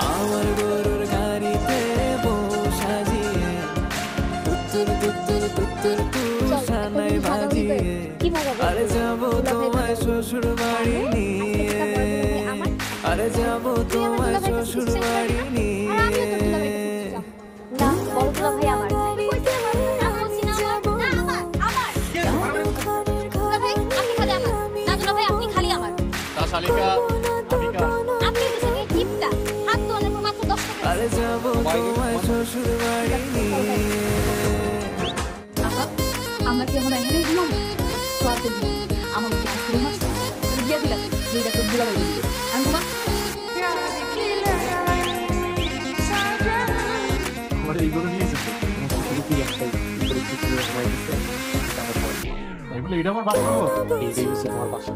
আমার গরুর গাড়িতে বউ সাজিয়ে তুত্তুর তুত্তুর তুত্তুর তুষানায় বাজিয়ে আরে যাবো তোমায় শ্বশুর বাড়ি নিয়ে আরে যাবো তোমায় শ্বশুর বাড়ি নিয়ে না বড় ভাই আমার আরে যাবো তোমায় শ্বশুর বাড়ি নিয়ে আমরা কি এখন এখানে ঘুমাবো আমার বিয়া দিলাম যেটা তো বুড়া হয়ে গেছে আমি ঘুমা এইগুলো নিয়ে যেতে এটা আমার বাসা, এইটাই হচ্ছে আমার বাসা।